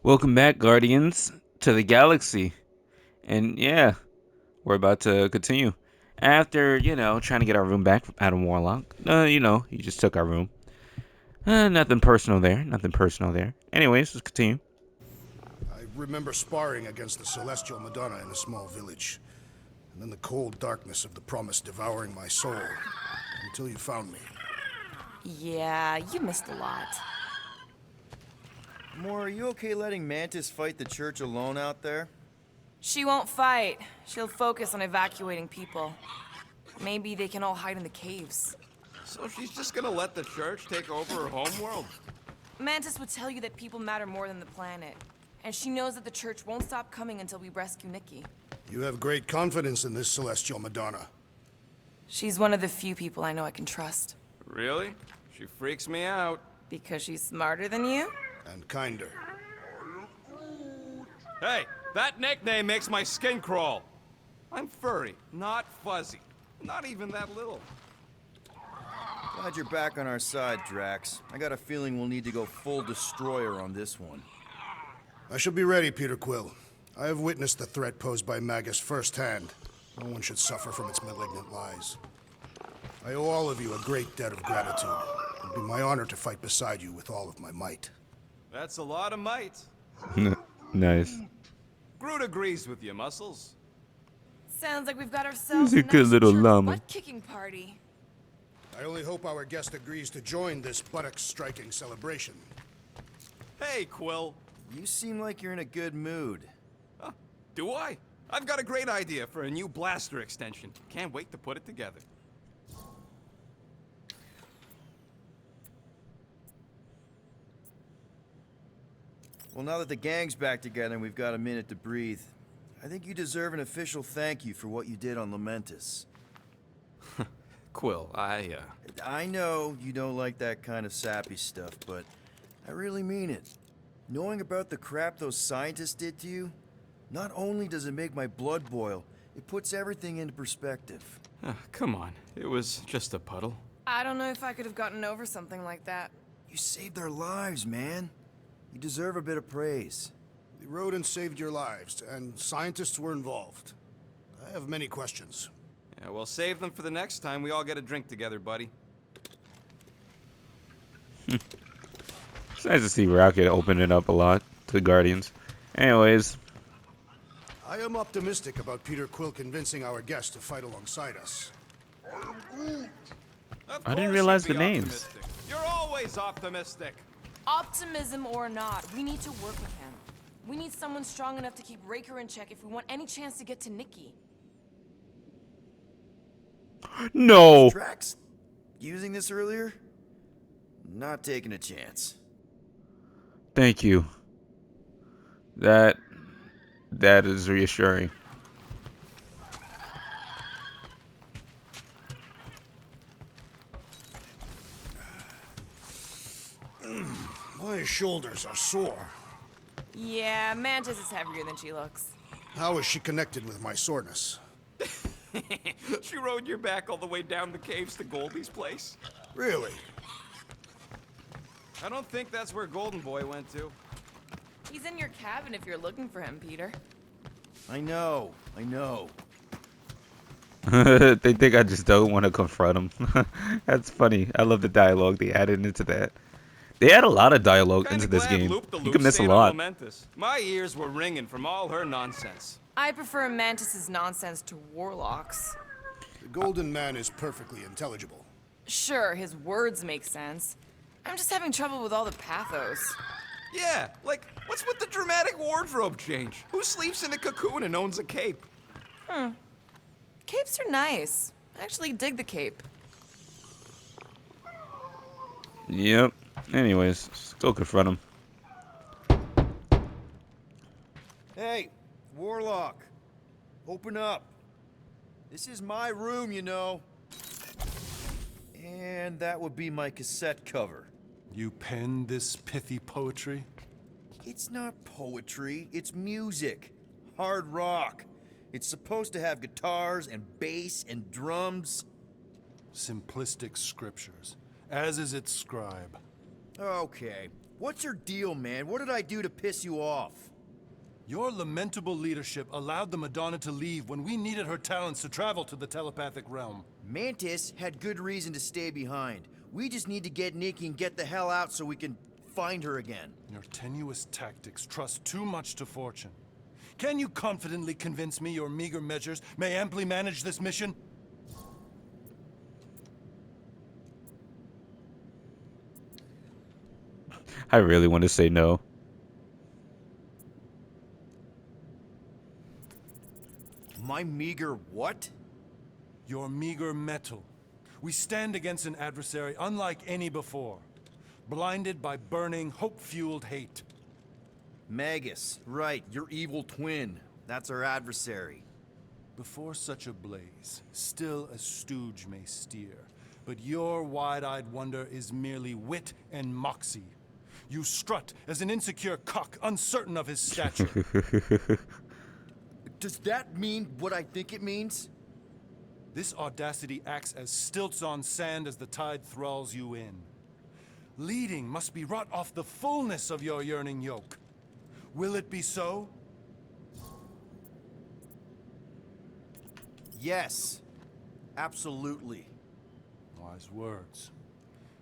Welcome back, Guardians, to the galaxy. And yeah, we're about to continue. After, trying to get our room back from Adam Warlock. He just took our room. Nothing personal there. Nothing personal there. Anyways, let's continue. I remember sparring against the Celestial Madonna in a small village. And then the cold darkness of the promise devouring my soul. Until you found me. Yeah, you missed a lot. Moore, are you okay letting Mantis fight the church alone out there? She won't fight. She'll focus on evacuating people. Maybe they can all hide in the caves. So she's just gonna let the church take over her homeworld? Mantis would tell you that people matter more than the planet. And she knows that the church won't stop coming until we rescue Nikki. You have great confidence in this Celestial Madonna. She's one of the few people I know I can trust. Really? She freaks me out. Because she's smarter than you? And kinder. Hey, that nickname makes my skin crawl. I'm furry, not fuzzy. Not even that little. Glad you're back on our side, Drax. I got a feeling we'll need to go full destroyer on this one. I shall be ready, Peter Quill. I have witnessed the threat posed by Magus firsthand. No one should suffer from its malignant lies. I owe all of you a great debt of gratitude. It would be my honor to fight beside you with all of my might. That's a lot of might. Nice. Groot agrees with you, Muscles. Sounds like we've got ourselves He's a good nice little church llama. butt-kicking party. I only hope our guest agrees to join this buttocks-striking celebration. Hey, Quill. You seem like you're in a good mood. Huh, do I? I've got a great idea for a new blaster extension. Can't wait to put it together. Well, now that the gang's back together and we've got a minute to breathe, I think you deserve an official thank you for what you did on Lamentus. Quill, I know you don't like that kind of sappy stuff, but I really mean it. Knowing about the crap those scientists did to you, not only does it make my blood boil, it puts everything into perspective. come on. It was just a puddle. I don't know if I could have gotten over something like that. You saved our lives, man. You deserve a bit of praise. The rodents saved your lives, and scientists were involved. I have many questions. Yeah, we'll save them for the next time we all get a drink together, buddy. It's nice to see Rocket open it up a lot to the Guardians. Anyways, I am optimistic about Peter Quill convincing our guest to fight alongside us. I didn't realize the names. Optimistic. You're always optimistic. Optimism or not, we need to work with him. We need someone strong enough to keep Raker in check if we want any chance to get to Nikki. No. Drax, using this earlier? Not taking a chance. Thank you. That is reassuring. My shoulders are sore. Yeah, Mantis is heavier than she looks. How is she connected with my soreness? She rode your back all the way down the caves to Goldie's place? Really? I don't think that's where Golden Boy went to. He's in your cabin if you're looking for him, Peter. I know. They think I just don't want to confront him. That's funny. I love the dialogue they added into that. They add a lot of dialogue into this game. You can miss a lot. My ears were ringing from all her nonsense. I prefer Mantis's nonsense to Warlock's. The Golden Man is perfectly intelligible. Sure, his words make sense. I'm just having trouble with all the pathos. Yeah, like, what's with the dramatic wardrobe change? Who sleeps in a cocoon and owns a cape? Capes are nice. I actually dig the cape. Yep. Anyways, let's go confront him. Hey, Warlock. Open up. This is my room, you know. And that would be my cassette cover. You penned this pithy poetry? It's not poetry, it's music. Hard rock. It's supposed to have guitars and bass and drums. Simplistic scriptures, as is its scribe. Okay, What's your deal, man? What did I do to piss you off? Your lamentable leadership allowed the Madonna to leave when we needed her talents to travel to the telepathic realm. Mantis had good reason to stay behind. We just need to get Nikki and get the hell out so we can find her again. Your tenuous tactics trust too much to fortune. Can you confidently convince me your meager measures may amply manage this mission? I really want to say no. My meager what? Your meager metal. We stand against an adversary unlike any before, blinded by burning, hope-fueled hate. Magus, right, your evil twin. That's our adversary. Before such a blaze, still a stooge may steer, but your wide-eyed wonder is merely wit and moxie. You strut as an insecure cock, uncertain of his stature. Does that mean what I think it means? This audacity acts as stilts on sand as the tide thralls you in. Leading must be wrought off the fullness of your yearning yoke. Will it be so? Yes. Absolutely. Wise words.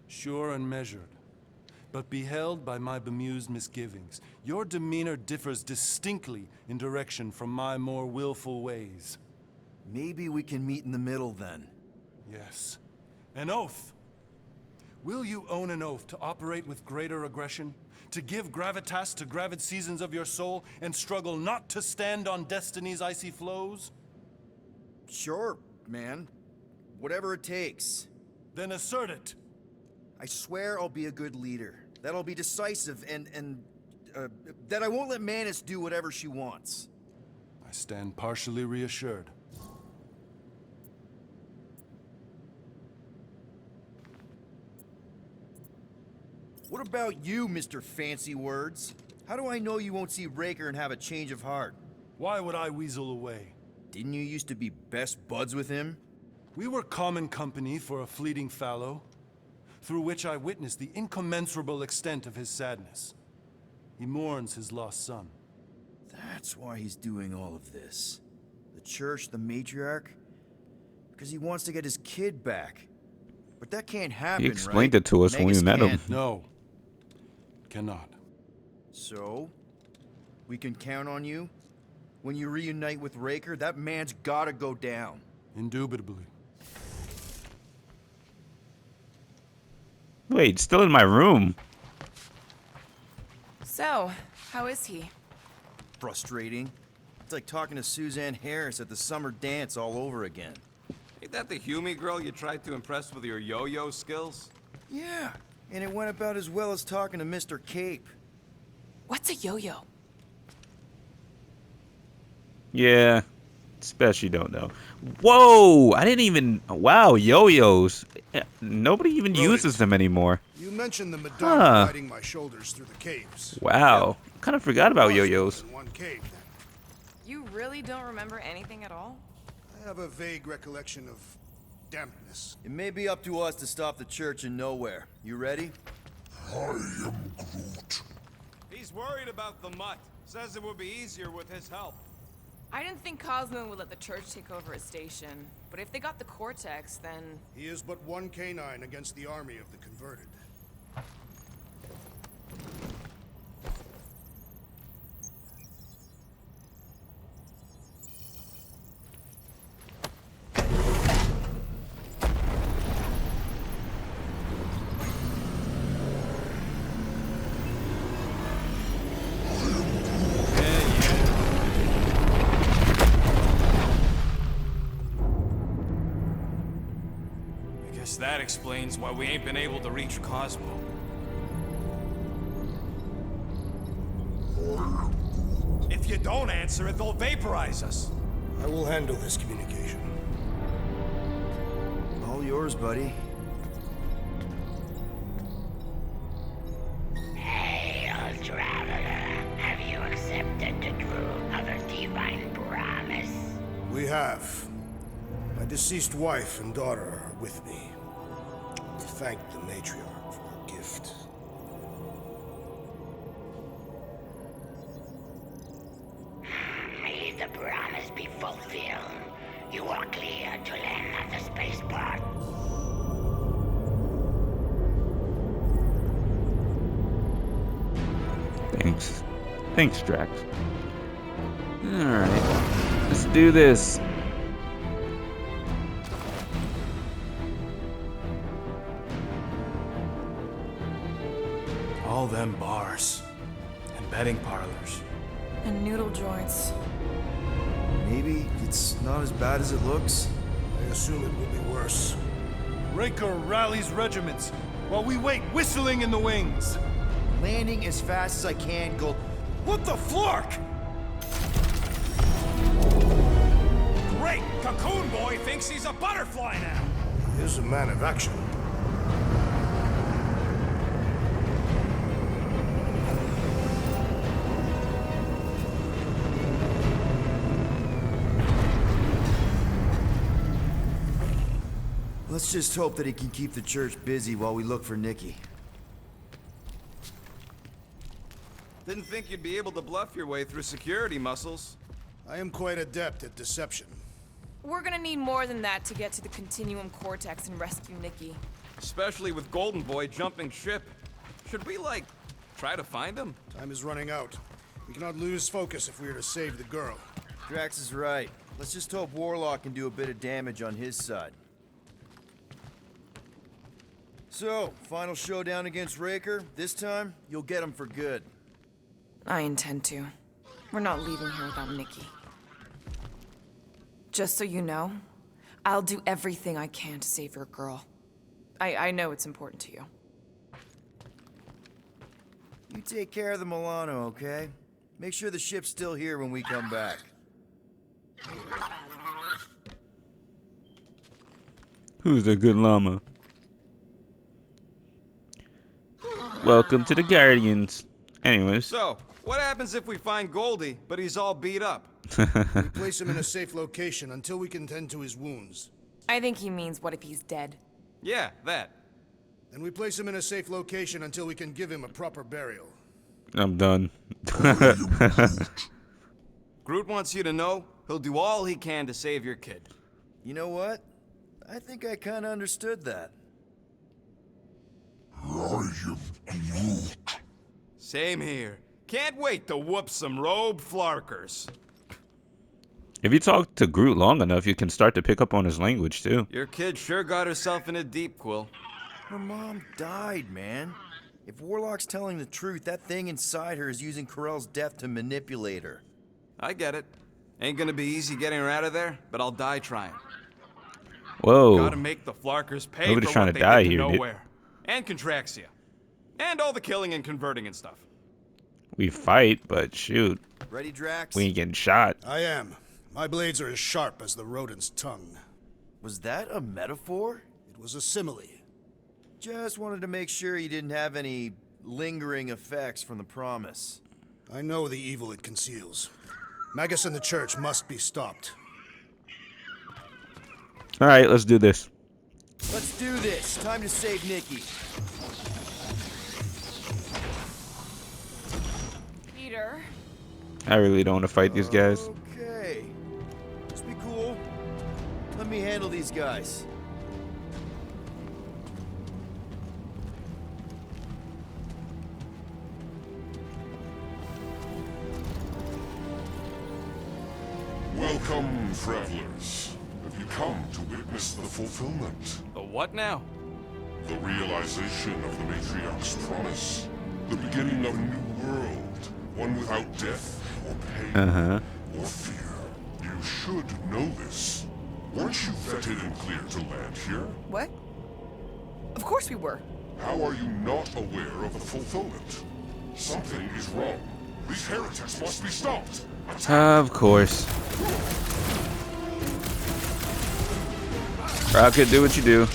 Sure and measured. But beheld by my bemused misgivings, your demeanor differs distinctly in direction from my more willful ways. Maybe we can meet in the middle then. Yes. An oath. Will you own an oath to operate with greater aggression? To give gravitas to gravid seasons of your soul and struggle not to stand on destiny's icy flows? Sure, man. Whatever it takes. Then assert it. I swear I'll be a good leader. That I'll be decisive and that I won't let Mantis do whatever she wants. I stand partially reassured. What about you, Mr. Fancy Words? How do I know you won't see Raker and have a change of heart? Why would I weasel away? Didn't you used to be best buds with him? We were common company for a fleeting fallow, through which I witnessed the incommensurable extent of his sadness. He mourns his lost son. That's why he's doing all of this. The church, the matriarch? Because he wants to get his kid back. But that can't happen, He right? explained it to us when we Magus met him. can't. No. Cannot. So? We can count on you? When you reunite with Raker, that man's gotta go down. Indubitably. Wait, still in my room. So, how is he? Frustrating. It's like talking to Suzanne Harris at the summer dance all over again. Ain't that the Hume girl you tried to impress with your yo-yo skills? Yeah, and it went about as well as talking to Mr. Cape. What's a yo-yo? Yeah, especially don't know. Whoa, I didn't even. Wow, yo-yos. Nobody even uses them anymore. You mentioned the Madonna Huh. riding my shoulders through the caves. Wow, kind of forgot about yo-yos. In one cave, then. You really don't remember anything at all? I have a vague recollection of dampness. It may be up to us to stop the church in nowhere. You ready? He's worried about the mutt. Says it would be easier with his help. I didn't think Cosmo would let the church take over his station. But if they got the Cortex, then... He is but one canine against the army of the converted. Guess that explains why we ain't been able to reach Cosmo. If you don't answer it, they'll vaporize us. I will handle this communication. All yours, buddy. Hail, traveler. Have you accepted the truth of a divine promise? We have. My deceased wife and daughter are with me. To thank the matriarch for her gift. fulfill. You are clear to land at the spaceport. Thanks. Thanks, Drax. Alright. Let's do this. All them bars and betting parlors. And noodle joints. Maybe it's not as bad as it looks. I assume it will be worse. Raker rallies regiments while we wait whistling in the wings. Landing as fast as I can, go. What the flark? Great! Cocoon Boy thinks he's a butterfly now! He's a man of action. Let's just hope that he can keep the church busy while we look for Nikki. Didn't think you'd be able to bluff your way through security muscles. I am quite adept at deception. We're gonna need more than that to get to the Continuum Cortex and rescue Nikki. Especially with Golden Boy jumping ship. Should we, like, try to find him? Time is running out. We cannot lose focus if we are to save the girl. Drax is right. Let's just hope Warlock can do a bit of damage on his side. So, final showdown against Raker. This time, you'll get him for good. I intend to. We're not leaving here without Nikki. Just so you know, I'll do everything I can to save your girl. I know it's important to you. You take care of the Milano, okay? Make sure the ship's still here when we come back. Who's the good llama? Welcome to the Guardians. Anyways. So, what happens if we find Goldie, but he's all beat up? We place him in a safe location until we can tend to his wounds. I think he means what if he's dead? Yeah, that. And we place him in a safe location until we can give him a proper burial. I'm done. Groot wants you to know he'll do all he can to save your kid. You know what? I think I kinda understood that. Same here. Can't wait to whoop some robe flarkers. If you talk to Groot long enough, you can start to pick up on his language too. Your kid sure got herself in a deep, Quill. Her mom died, man. If Warlock's telling the truth, that thing inside her is using Corell's death to manipulate her. I get it. Ain't gonna be easy getting her out of there, but I'll die trying. Whoa. Gotta make the flarkers pay Nobody's for trying what to they die did to here, dude. nowhere. And Contraxia. And all the killing and converting and stuff. We fight, but shoot, Ready, Drax? we ain't getting shot. I am. My blades are as sharp as the rodent's tongue. Was that a metaphor? It was a simile. Just wanted to make sure you didn't have any lingering effects from the promise. I know the evil it conceals. Magus and the church must be stopped. All right, let's do this. Let's do this. Time to save Nikki. Peter? I really don't want to fight these guys. Okay. Just be cool. Let me handle these guys. Welcome, travelers. Have you come to witness the fulfillment? The what now? The realization of the Matriarch's promise? The beginning of a new world, one without death, or pain, or fear. You should know this. Weren't you vetted and cleared to land here? What? Of course we were. How are you not aware of the fulfillment? Something is wrong. These heretics must be stopped. Of course. Rocket, do what you do.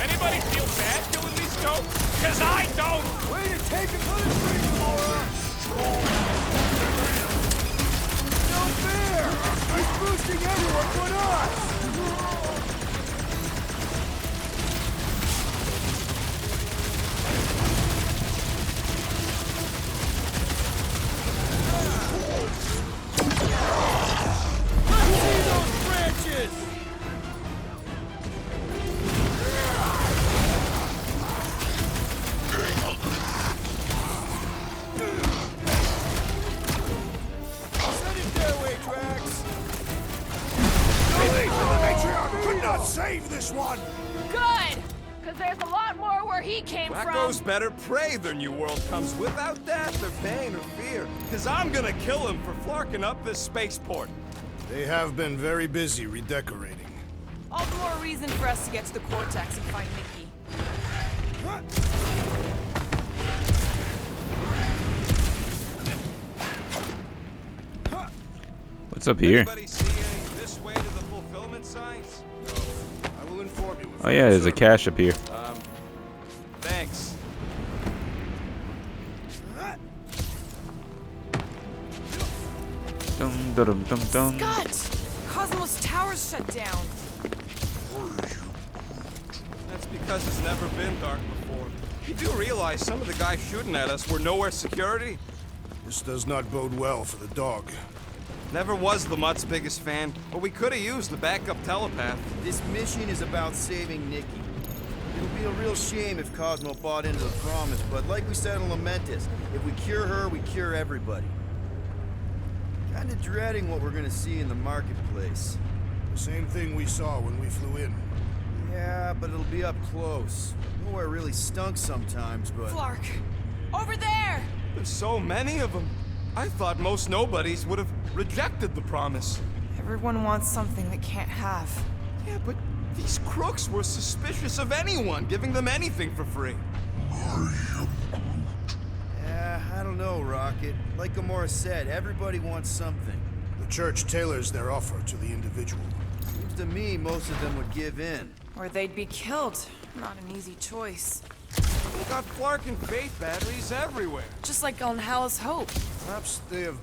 Anybody feel bad doing these jokes? Cause I don't! Way to take it for the street, Laura! No fair! He's boosting everyone but us! gotta save this one! Good! Because there's a lot more where he came from. Wacko's better pray their new world comes without death or pain or fear. Because I'm gonna kill him for flarking up this spaceport. They have been very busy redecorating. All the more reason for us to get to the Cortex and find Nikki. What's up here? Anybody see any this way to the fulfillment signs? I will inform you. Oh yeah, there's a cache up here. Thanks. Dum dum dum dum. Scott! Cosmos Tower's shut down. That's because it's never been dark before. You do realize some of the guys shooting at us were nowhere security? This does not bode well for the dog. Never was the Mutt's biggest fan, but we could have used the backup telepath. This mission is about saving Nikki. It would be a real shame if Cosmo bought into the promise, but like we said in Lamentis, if we cure her, we cure everybody. Kinda dreading what we're gonna see in the marketplace. The same thing we saw when we flew in. Yeah, but it'll be up close. Nowhere really stunk sometimes, but... Flark! Over there! There's so many of them. I thought most nobodies would have rejected the promise. Everyone wants something they can't have. Yeah, but these crooks were suspicious of anyone giving them anything for free. Yeah, I don't know, Rocket. Like Gamora said, everybody wants something. The church tailors their offer to the individual. Seems to me most of them would give in. Or they'd be killed. Not an easy choice. We got Flark and Faith batteries everywhere. Just like on Hal's Hope. Perhaps they have...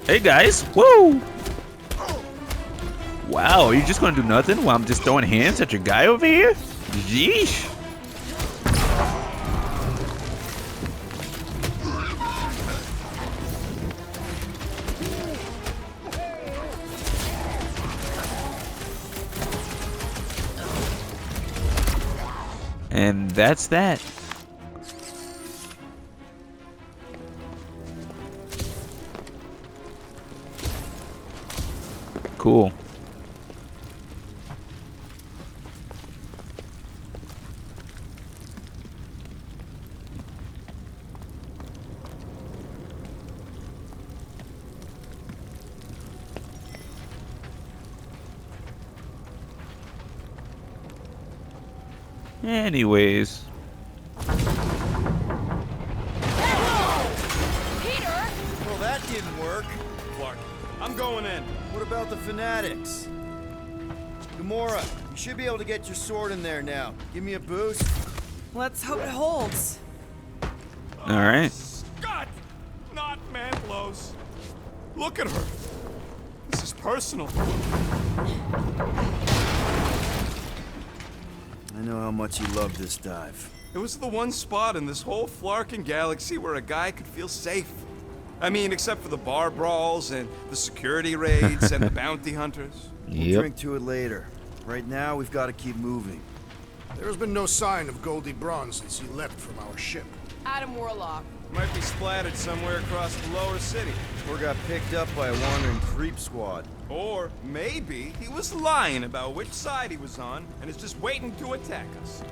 Hey guys! Woo! Wow, are you just gonna do nothing while I'm just throwing hands at your guy over here? Yeesh! And that's that. Cool. Anyways. Peter! Well, that didn't work. Flark, I'm going in. What about the fanatics? Gamora, you should be able to get your sword in there now. Give me a boost. Let's hope it holds. Alright. Scott! Not man blows. Look at her. This is personal. I know how much you love this dive. It was the one spot in this whole Flarkin galaxy where a guy could feel safe. I mean, except for the bar brawls and the security raids and the bounty hunters. We'll drink to it later. Right now, we've got to keep moving. There has been no sign of Goldie Braun since he left from our ship. Adam Warlock. Might be splattered somewhere across the lower city. Or got picked up by a wandering creep squad. Or maybe he was lying about which side he was on and is just waiting to attack us.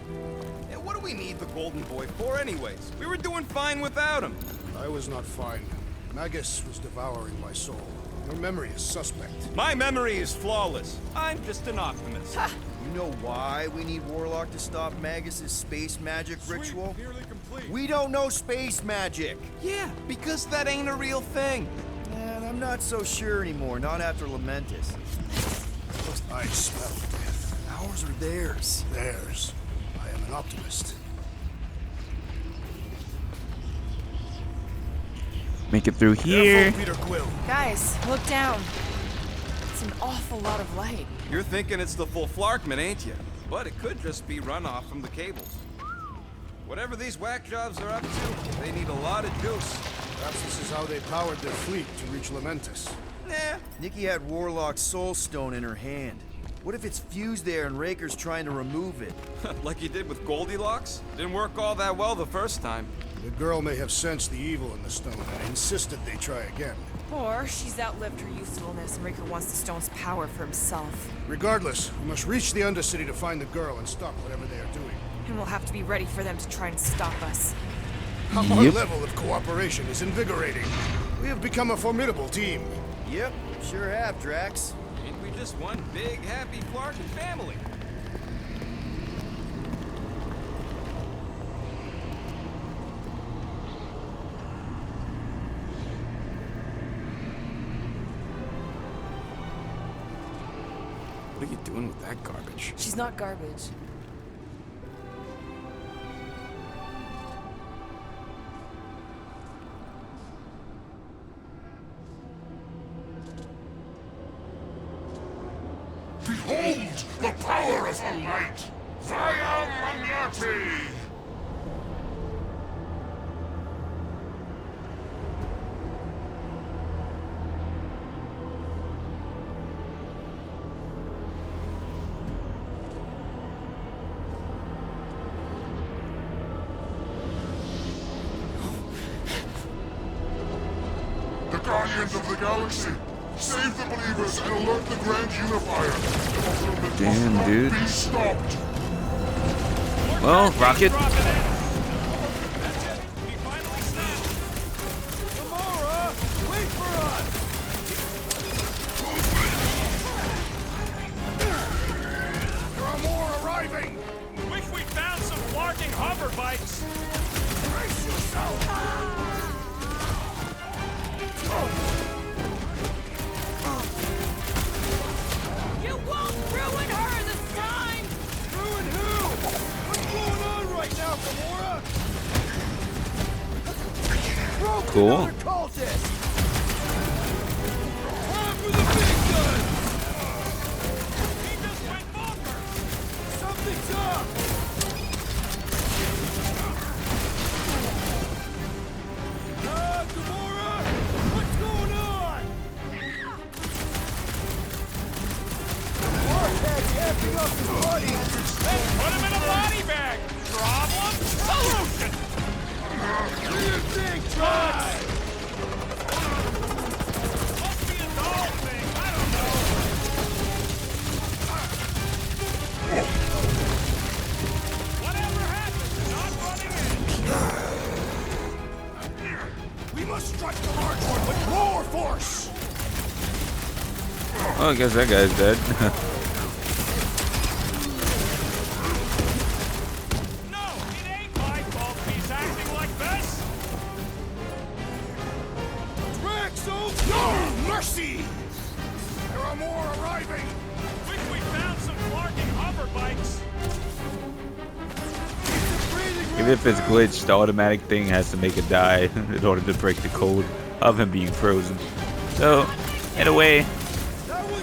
And what do we need the Golden Boy for anyways? We were doing fine without him. I was not fine. Magus was devouring my soul. Your memory is suspect. My memory is flawless. I'm just an optimist. You know why we need Warlock to stop Magus's space magic ritual? We don't know space magic! Yeah, because that ain't a real thing. And I'm not so sure anymore, not after Lamentis. I smell death. Ours or theirs? Theirs. I am an optimist. Make it through here. Careful, Peter Quill. Guys, look down. It's an awful lot of light. You're thinking it's the full Flarkman, ain't you? But it could just be runoff from the cables. Whatever these whack jobs are up to, they need a lot of juice. Perhaps this is how they powered their fleet to reach Lamentis. Nah. Nikki had Warlock's soul stone in her hand. What if it's fused there and Raker's trying to remove it? Like you did with Goldilocks? Didn't work all that well the first time. The girl may have sensed the evil in the stone and insisted they try again. Or she's outlived her usefulness and Raker wants the stone's power for himself. Regardless, we must reach the Undercity to find the girl and stop whatever they are doing. And we'll have to be ready for them to try and stop us. Our level of cooperation is invigorating. We have become a formidable team. Yep, sure have, Drax. Ain't we just one big, happy Flarkin family? What are you doing with that garbage? She's not garbage. Behold the power of the light! Via Magnati! The Guardians of the Galaxy! Save the believers and alert the Grand Unifier! Damn, dude. Be stopped! Well, Rocket. Gamora, wait for us! There are more arriving! Wish we found some flarking hover bikes. Brace yourself! You won't ruin her this time! Ruin who? What's going on right now, Gamora? Cool. Cultist! Time for the big gun! He just went bonkers! Something's up! Gamora! What's going on? Warhead's effing up his buddy! Let's put him in a body bag! Problem? Solution! What do you think, Drax? Must be a doll thing, I don't know. Whatever happened to not running in? We must strike the large one with more force! Oh, I guess that guy's dead. No, it ain't my fault he's acting like this. Draxo! No mercy! There are more arriving! Wish we found some flarking hover bikes. Even if it's glitched, the automatic thing has to make it die in order to break the code of him being frozen. So, in a way, That was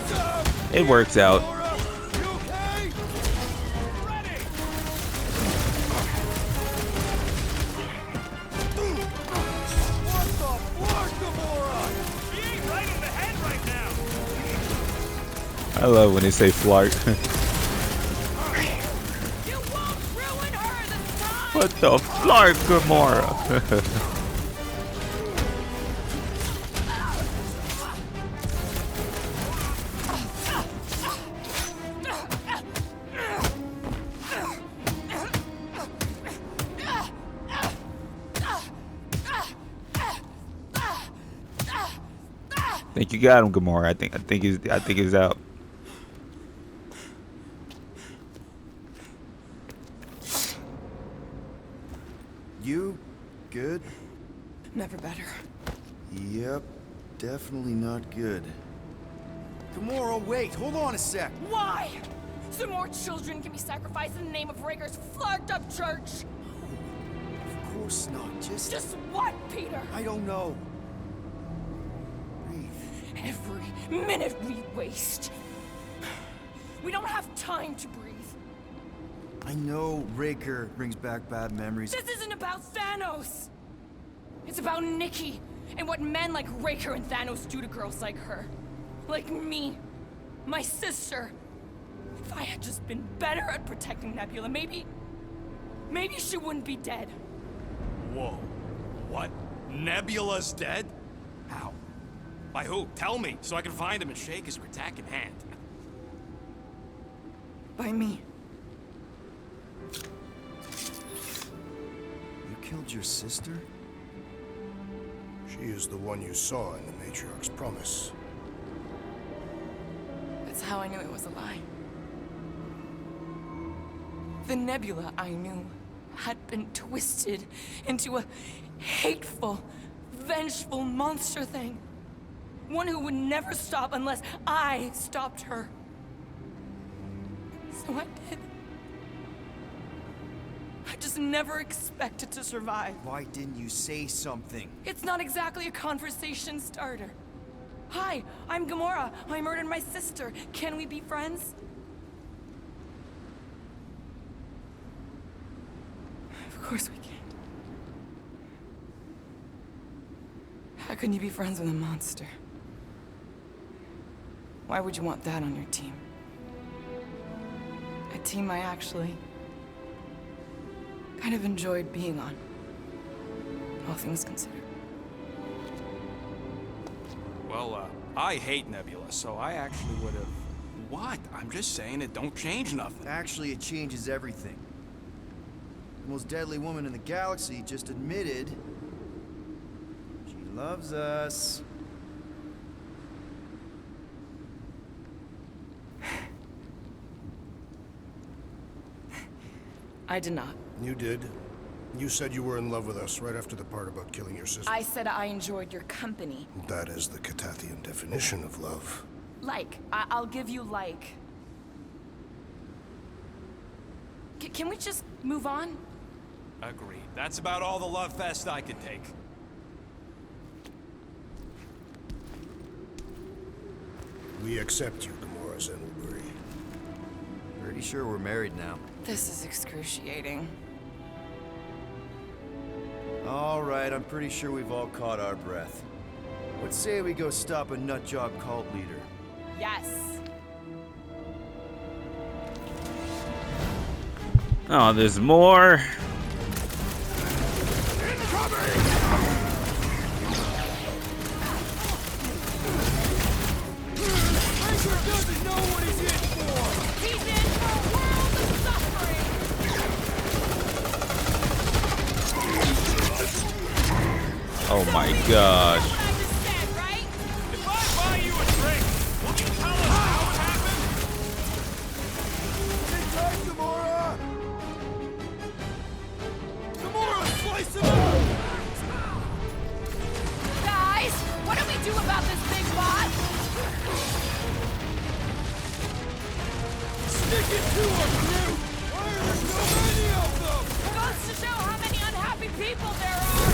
it works out. Gamora, you okay? Ready. What the flark, Gamora? He ain't right in the head right now. I love when they say flark. You won't ruin her this time! What the flark, Gamora? Think you got him, Gamora. I think he's out. You good? Never better. Yep, definitely not good. Gamora, wait, hold on a sec. Why? So more children can be sacrificed in the name of Raker's flarked up church? Of course not, Just what, Peter? I don't know. Breathe. Every minute we waste. We don't have time to breathe. I know Raker brings back bad memories. This isn't about Thanos. It's about Nikki and what men like Raker and Thanos do to girls like her. Like me. My sister. If I had just been better at protecting Nebula, maybe she wouldn't be dead. Whoa. What? Nebula's dead? How? By who? Tell me, so I can find him and shake his Ratak in hand. By me. You killed your sister? She is the one you saw in the Matriarch's promise. That's how I knew it was a lie. The Nebula I knew had been twisted into a hateful, vengeful monster thing. One who would never stop unless I stopped her. So I did. I just never expected to survive. Why didn't you say something? It's not exactly a conversation starter. Hi, I'm Gamora. I murdered my sister. Can we be friends? Of course we can't. How can you be friends with a monster? Why would you want that on your team? A team I actually kind of enjoyed being on, all things considered. Well, I hate Nebula, so I actually would have... What? I'm just saying it don't change nothing. Actually, it changes everything. The most deadly woman in the galaxy just admitted she loves us. I did not. You did. You said you were in love with us right after the part about killing your sister. I said I enjoyed your company. That is the Catathian definition of love. Like. I'll give you like. Can we just move on? Agreed. That's about all the love fest I could take. We accept you, Gamora Zenoburi. Pretty sure we're married now. This is excruciating. All right, I'm pretty sure we've all caught our breath. What say we go stop a nutjob cult leader? Yes. Oh, there's more. Doesn't know what he's in for! He's in for a world of suffering! Oh my gosh. What I just said, right? If I buy you a drink, will you tell us how it happened? Sit tight, Gamora! Gamora, slice him up! Guys, what do we do about this big boss? Stick it to him, Groot! Why are there so many of them? Goes to show how many unhappy people there are!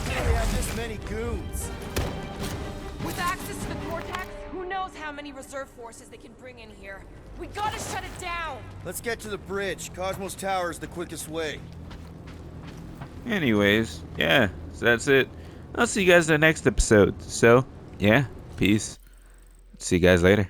We have this many goons. With access to the Cortex, who knows how many reserve forces they can bring in here. We gotta shut it down! Let's get to the bridge. Cosmos Tower is the quickest way. Anyways, yeah, so that's it. I'll see you guys in the next episode. So, yeah, peace. See you guys later.